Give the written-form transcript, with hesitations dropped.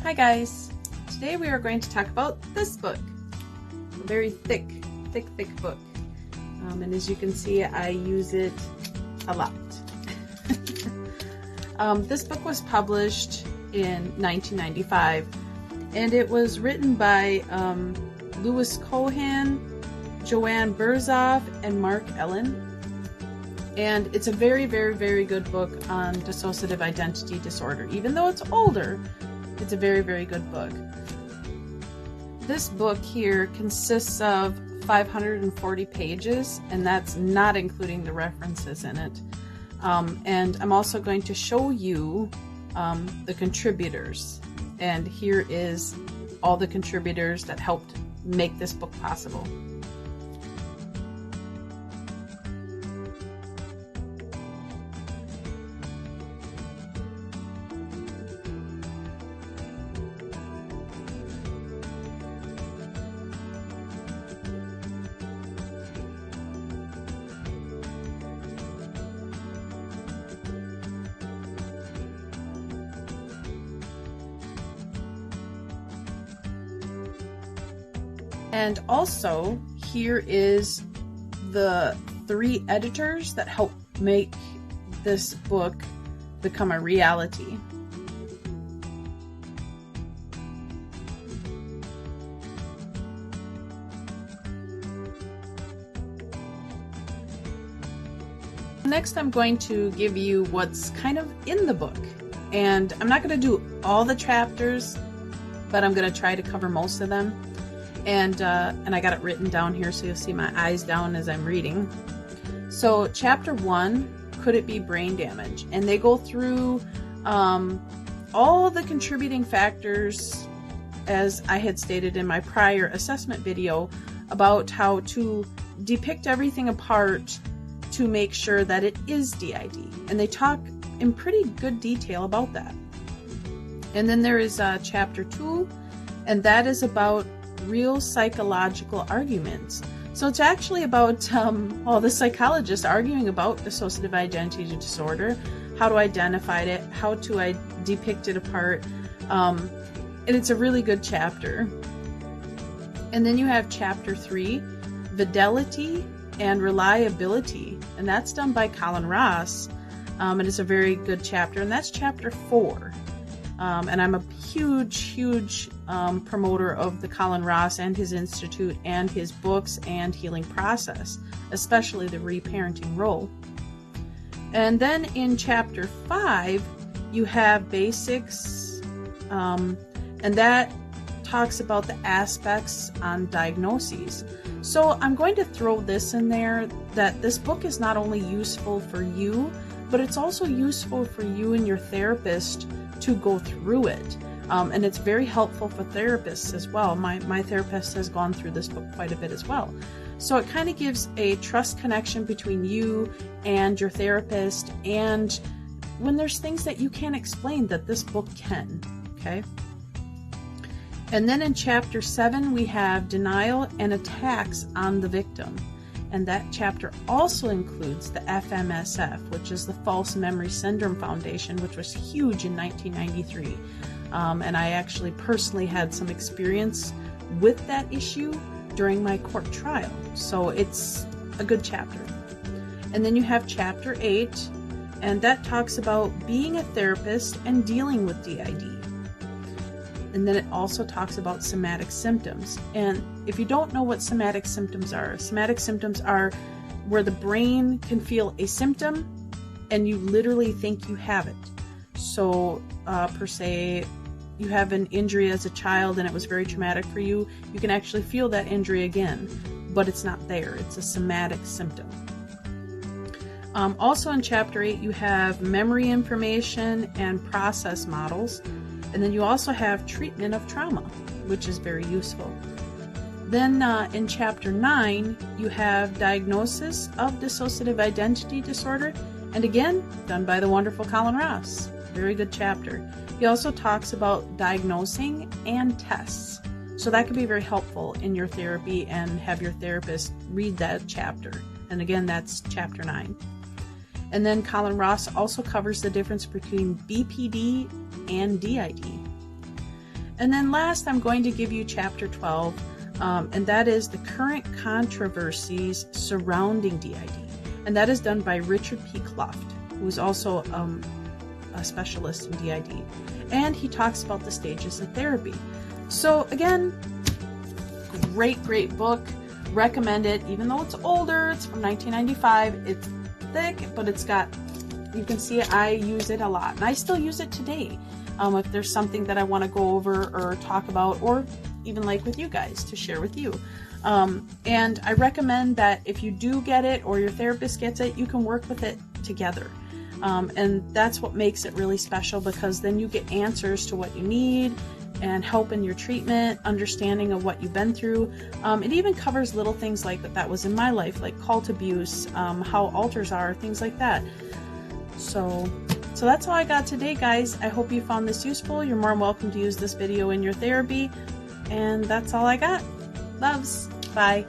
Hi guys! Today we are going to talk about this book. A very thick book. And as you can see, I use it a lot. This book was published in 1995 and it was written by Louis Cohan, Joanne Berzoff, and Mark Ellen. And it's a very good book on dissociative identity disorder. Even though it's older, it's a very good book. This book here consists of 540 pages, and that's not including the references in it. And I'm also going to show you the contributors. And here is all the contributors that helped make this book possible. And also, here is the 3 editors that helped make this book become a reality. Next, I'm going to give you what's kind of in the book. And I'm not going to do all the chapters, but I'm going to try to cover most of them. And I got it written down here so you'll see my eyes down as I'm reading. So chapter 1, could it be brain damage? And they go through all the contributing factors, as I had stated in my prior assessment video, about how to depict everything apart to make sure that it is DID. And they talk in pretty good detail about that. And then there is chapter 2, and that is about real psychological arguments. So it's actually about the psychologists arguing about dissociative identity disorder, how to identify it, how to depict it apart, and it's a really good chapter. And then you have chapter 3, fidelity and reliability, and that's done by Colin Ross, and it's a very good chapter, and that's chapter 4. And I'm a huge promoter of the Colin Ross and his institute and his books and healing process, especially the reparenting role. And then in chapter 5, you have basics, and that talks about the aspects on diagnoses. So I'm going to throw this in there, that this book is not only useful for you, but it's also useful for you and your therapist to go through it. And it's very helpful for therapists as well. My therapist has gone through this book quite a bit as well. So it kind of gives a trust connection between you and your therapist, and when there's things that you can't explain, that this book can, okay? And then in chapter 7, we have denial and attacks on the victim. And that chapter also includes the FMSF, which is the False Memory Syndrome Foundation, which was huge in 1993. And I actually personally had some experience with that issue during my court trial. So it's a good chapter. And then you have chapter 8, and that talks about being a therapist and dealing with DID. And then it also talks about somatic symptoms. And if you don't know what somatic symptoms are where the brain can feel a symptom and you literally think you have it. So per se, you have an injury as a child and it was very traumatic for you, you can actually feel that injury again, but it's not there. It's a somatic symptom. Also in chapter 8, you have memory information and process models. And then you also have treatment of trauma, which is very useful. Then in chapter 9, you have diagnosis of dissociative identity disorder. And again, done by the wonderful Colin Ross. Very good chapter. He also talks about diagnosing and tests. So that could be very helpful in your therapy, and have your therapist read that chapter. And again, that's chapter 9. And then Colin Ross also covers the difference between BPD and DID. And then last, I'm going to give you chapter 12, and that is the current controversies surrounding DID. And that is done by Richard P. Cluft, who's also a specialist in DID. And he talks about the stages of therapy. So again, great book. Recommend it, even though it's older. It's from 1995. It's thick, but it's got, you can see it, I use it a lot, and I still use it today. If there's something that I want to go over or talk about, or even like with you guys to share with you. And I recommend that if you do get it or your therapist gets it, you can work with it together. And that's what makes it really special, because then you get answers to what you need and help in your treatment, understanding of what you've been through. It even covers little things like that was in my life, like cult abuse, how alters are, things like that. So that's all I got today, guys. I hope you found this useful. You're more than welcome to use this video in your therapy. And that's all I got. Loves. Bye.